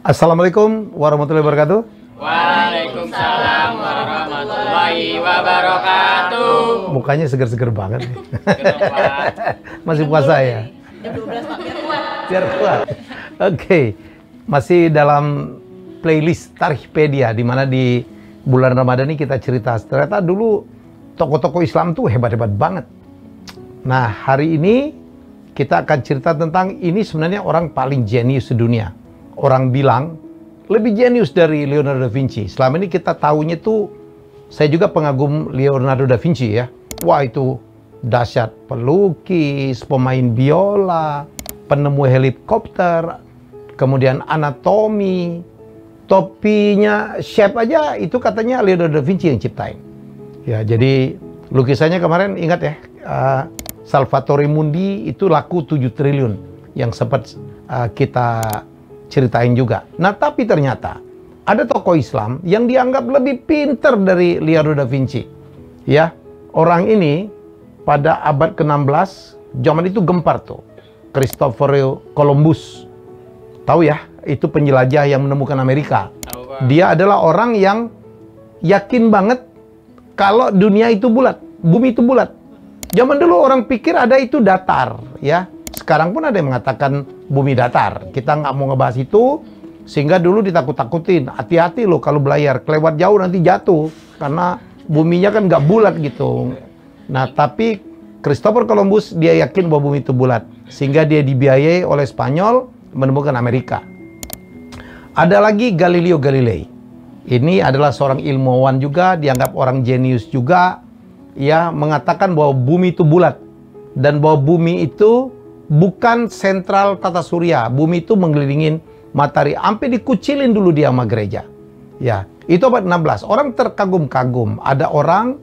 Assalamualaikum warahmatullahi wabarakatuh. Waalaikumsalam warahmatullahi wabarakatuh. Mukanya seger-seger banget. Masih Minum puasa dulu ya? nih. Jam 12 Pak, biar kuat. Biar kuat. Oke. Masih dalam playlist Tarikhpedia, di mana di bulan Ramadan ini kita cerita. Ternyata dulu tokoh-tokoh Islam tuh hebat-hebat banget. Nah, hari ini kita akan cerita tentang ini sebenarnya orang paling jenius di dunia. Orang bilang lebih jenius dari Leonardo da Vinci. Selama ini kita tahunya tuh, saya juga pengagum Leonardo da Vinci ya. Wah, itu dahsyat, pelukis, pemain biola, penemu helikopter, kemudian anatomi, topinya chef aja itu katanya Leonardo da Vinci yang ciptain. Ya, jadi lukisannya kemarin ingat ya, Salvatore Mundi itu laku 7 triliun yang sempat kita ceritain juga. Nah, tapi ternyata ada tokoh Islam yang dianggap lebih pintar dari Leonardo da Vinci. Ya, orang ini pada abad ke-16, zaman itu gempar tuh, Christopher Columbus. Tahu ya, itu penjelajah yang menemukan Amerika. Dia adalah orang yang yakin banget kalau dunia itu bulat, bumi itu bulat. Zaman dulu orang pikir ada itu datar, ya. Sekarang pun ada yang mengatakan bumi datar. Kita nggak mau ngebahas itu, sehingga dulu ditakut-takutin. Hati-hati loh kalau belayar, kelewat jauh nanti jatuh. Karena buminya kan nggak bulat gitu. Nah, tapi Christopher Columbus dia yakin bahwa bumi itu bulat. Sehingga dia dibiayai oleh Spanyol menemukan Amerika. Ada lagi Galileo Galilei. Ini adalah seorang ilmuwan juga, dianggap orang jenius juga. Ya, mengatakan bahwa bumi itu bulat. Dan bahwa bumi itu bukan sentral tata surya. Bumi itu mengelilingin matahari. Sampai dikucilin dulu dia sama gereja. Ya, itu abad 16. Orang terkagum-kagum. Ada orang,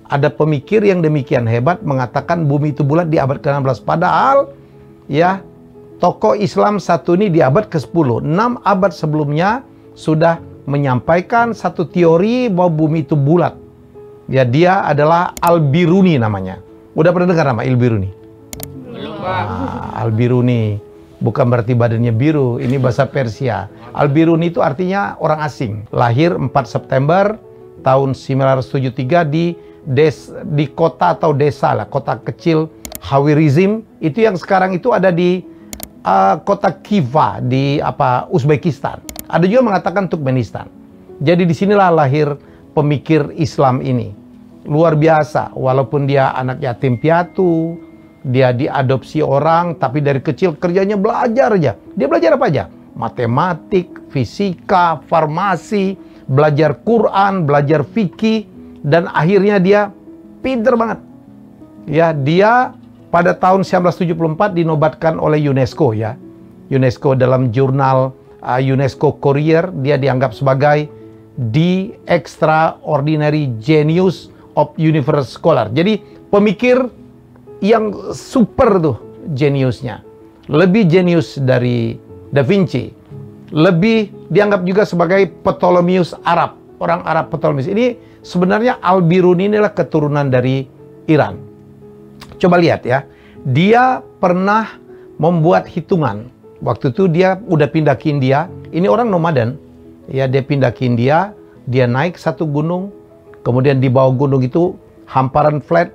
ada pemikir yang demikian hebat mengatakan bumi itu bulat di abad ke-16. Padahal, ya, tokoh Islam satu ini di abad ke-10. 6 abad sebelumnya sudah menyampaikan satu teori bahwa bumi itu bulat. Ya, dia adalah Al-Biruni namanya. Udah pernah dengar nama Al-Biruni? Belum, Pak. Al-Biruni bukan berarti badannya biru, ini bahasa Persia. Al-Biruni itu artinya orang asing. Lahir 4 September tahun 973 di kota atau desa lah, kota kecil Khawarizm, itu yang sekarang itu ada di kota Khiva di Uzbekistan. Ada juga mengatakan Turkmenistan. Jadi disinilah lahir pemikir Islam ini. Luar biasa, walaupun dia anak yatim piatu, dia diadopsi orang, tapi dari kecil kerjanya belajar aja. Dia belajar apa aja? Matematik, fisika, farmasi, belajar Quran, belajar fikih, dan akhirnya dia pinter banget. Ya, dia pada tahun 1974 dinobatkan oleh UNESCO ya. UNESCO dalam jurnal UNESCO Courier, dia dianggap sebagai the extraordinary genius of universe scholar. Jadi pemikir yang super tuh jeniusnya. Lebih jenius dari Da Vinci. Lebih dianggap juga sebagai Ptolemeus Arab. Orang Arab Ptolemeus. Ini sebenarnya Al-Biruni inilah keturunan dari Iran. Coba lihat ya. Dia pernah membuat hitungan. Waktu itu dia udah pindah ke India. Ini orang nomaden. Ya, dia pindah ke India. Dia naik satu gunung. Kemudian di bawah gunung itu hamparan flat,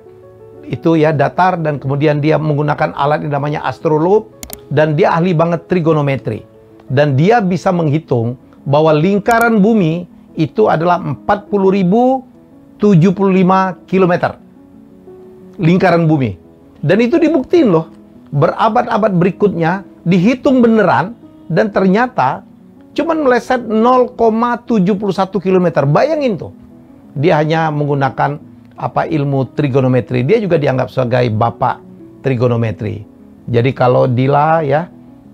itu ya datar, dan kemudian dia menggunakan alat yang namanya astrolabe, dan dia ahli banget trigonometri. Dan dia bisa menghitung bahwa lingkaran bumi itu adalah 40.075 km. Lingkaran bumi. Dan itu dibuktiin loh. Berabad-abad berikutnya dihitung beneran, dan ternyata cuman meleset 0,71 km. Bayangin tuh. Dia hanya menggunakan ilmu trigonometri. Dia juga dianggap sebagai bapak trigonometri. Jadi kalau Dila ya,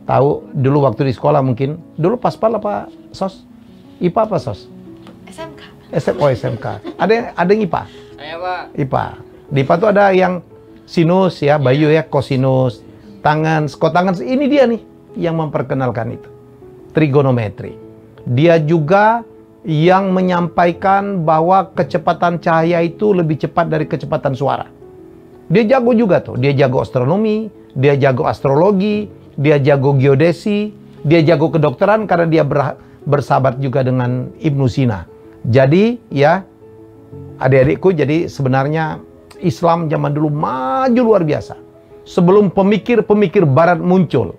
tahu dulu waktu di sekolah mungkin, dulu paspal apa sos? IPA apa sos? SMK. SMK. Ada yang IPA? Saya, Pak. IPA. Di IPA tuh ada yang sinus ya, Bayu ya, kosinus, tangen, kotangen. Ini dia nih yang memperkenalkan itu. Trigonometri. Dia juga yang menyampaikan bahwa kecepatan cahaya itu lebih cepat dari kecepatan suara. Dia jago juga tuh. Dia jago astronomi, dia jago astrologi, dia jago geodesi, Dia jago kedokteran karena dia bersahabat juga dengan Ibnu Sina. Jadi ya adik-adikku, jadi sebenarnya Islam zaman dulu maju luar biasa. Sebelum pemikir-pemikir barat muncul,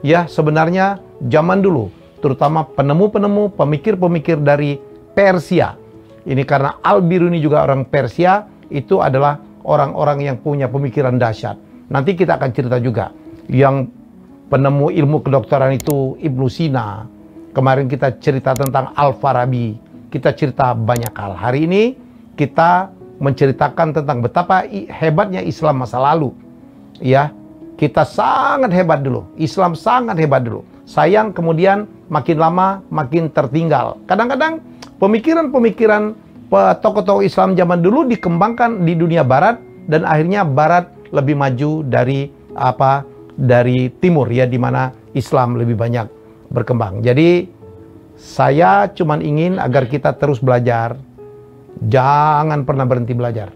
ya sebenarnya zaman dulu, terutama penemu-penemu, pemikir-pemikir dari Persia. Ini karena Al-Biruni juga orang Persia, itu adalah orang-orang yang punya pemikiran dahsyat. Nanti kita akan cerita juga. Yang penemu ilmu kedokteran itu Ibnu Sina. Kemarin kita cerita tentang Al-Farabi. Kita cerita banyak hal. Hari ini kita menceritakan tentang betapa hebatnya Islam masa lalu. Ya, kita sangat hebat dulu. Islam sangat hebat dulu. Sayang kemudian makin lama makin tertinggal. Kadang-kadang pemikiran-pemikiran tokoh-tokoh Islam zaman dulu dikembangkan di dunia barat dan akhirnya barat lebih maju dari timur ya, di mana Islam lebih banyak berkembang. Jadi saya cuma ingin agar kita terus belajar. Jangan pernah berhenti belajar.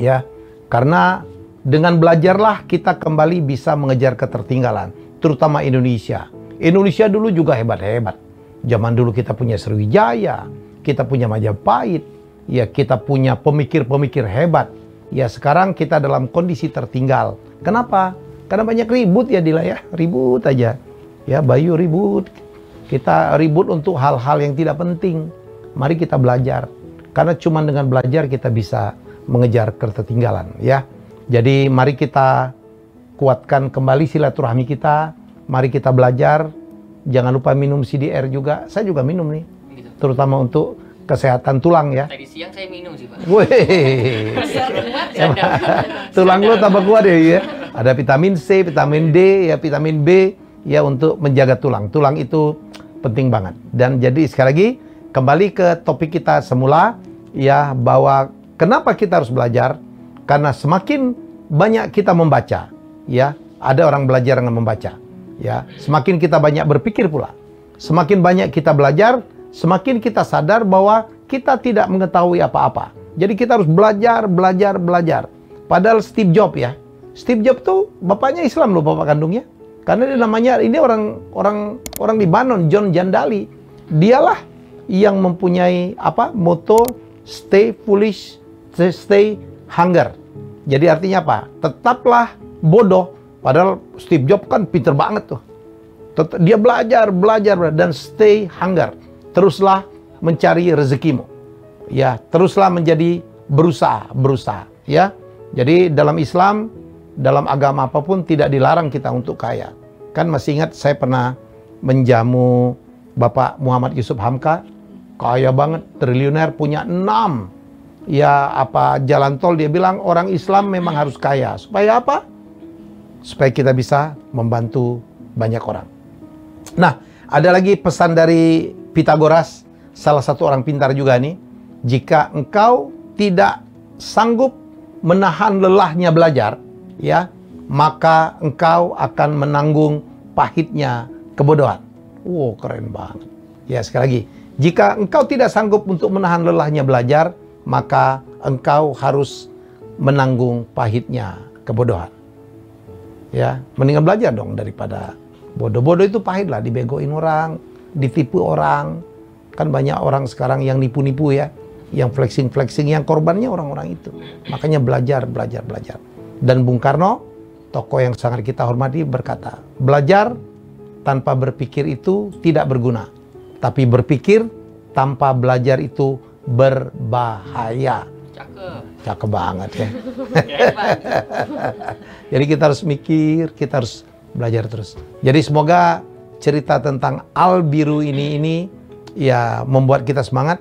Ya, karena dengan belajarlah kita kembali bisa mengejar ketertinggalan, terutama Indonesia. Indonesia dulu juga hebat-hebat. Zaman dulu kita punya Sriwijaya, kita punya Majapahit, ya kita punya pemikir-pemikir hebat. Ya sekarang kita dalam kondisi tertinggal. Kenapa? Karena banyak ribut ya Dila ya, ribut aja. Ya Bayu ribut. Kita ribut untuk hal-hal yang tidak penting. Mari kita belajar. Karena cuma dengan belajar kita bisa mengejar ketertinggalan ya. Jadi mari kita kuatkan kembali silaturahmi kita. Mari kita belajar. Jangan lupa minum CDR juga. Saya juga minum nih. Gitu. Terutama untuk kesehatan tulang ya. Tadi siang saya minum sih Pak. Wih. Tulang lo tambah kuat ya. Ada vitamin C, vitamin D, ya vitamin B ya untuk menjaga tulang. Tulang itu penting banget. Dan jadi sekali lagi kembali ke topik kita semula ya, bahwa kenapa kita harus belajar? Karena semakin banyak kita membaca, ya, ada orang belajar dengan membaca, ya. Semakin kita banyak berpikir pula, semakin banyak kita belajar, semakin kita sadar bahwa kita tidak mengetahui apa-apa. Jadi kita harus belajar, belajar, belajar. Padahal Steve Jobs ya, Steve Jobs tuh bapaknya Islam loh, bapak kandungnya. Karena dia namanya ini orang Libanon, John Jandali. Dialah yang mempunyai moto stay foolish, stay hunger. Jadi artinya apa? Tetaplah bodoh. Padahal Steve Jobs kan pinter banget tuh. Dia belajar dan stay hunger. Teruslah mencari rezekimu. Ya, teruslah menjadi berusaha, ya. Jadi dalam Islam, dalam agama apapun tidak dilarang kita untuk kaya. Kan masih ingat saya pernah menjamu Bapak Muhammad Yusuf Hamka, kaya banget, triliuner, punya 6 jalan tol. Dia bilang orang Islam memang harus kaya. Supaya apa? Supaya kita bisa membantu banyak orang. Nah, ada lagi pesan dari Pythagoras, salah satu orang pintar juga nih. Jika engkau tidak sanggup menahan lelahnya belajar, ya, maka engkau akan menanggung pahitnya kebodohan. Wow, keren banget. Ya, sekali lagi. Jika engkau tidak sanggup untuk menahan lelahnya belajar, maka engkau harus menanggung pahitnya kebodohan. Ya, mendingan belajar dong daripada bodoh-bodoh. Itu pahit lah, dibegoin orang, ditipu orang. Kan banyak orang sekarang yang nipu-nipu ya, yang flexing-flexing, yang korbannya orang-orang itu. Makanya belajar. Dan Bung Karno, tokoh yang sangat kita hormati, berkata, belajar tanpa berpikir itu tidak berguna. Tapi berpikir tanpa belajar itu berbahaya. Cakep banget ya. Jadi kita harus mikir, kita harus belajar terus. Jadi semoga cerita tentang Al-Biru ini ya membuat kita semangat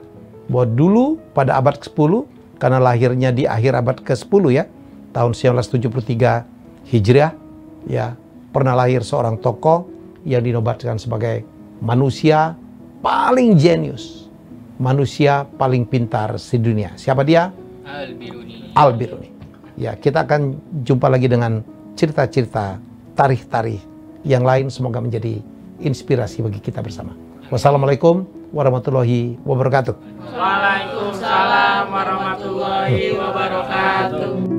bahwa dulu pada abad ke-10, karena lahirnya di akhir abad ke-10 ya, tahun 1973 Hijriah, ya, pernah lahir seorang tokoh yang dinobatkan sebagai manusia paling jenius, manusia paling pintar sedunia. Siapa dia? Al-Biruni. Al-Biruni. Ya, kita akan jumpa lagi dengan cerita-cerita tarikh-tarikh yang lain, semoga menjadi inspirasi bagi kita bersama. Wassalamualaikum warahmatullahi wabarakatuh. Waalaikumsalam warahmatullahi wabarakatuh.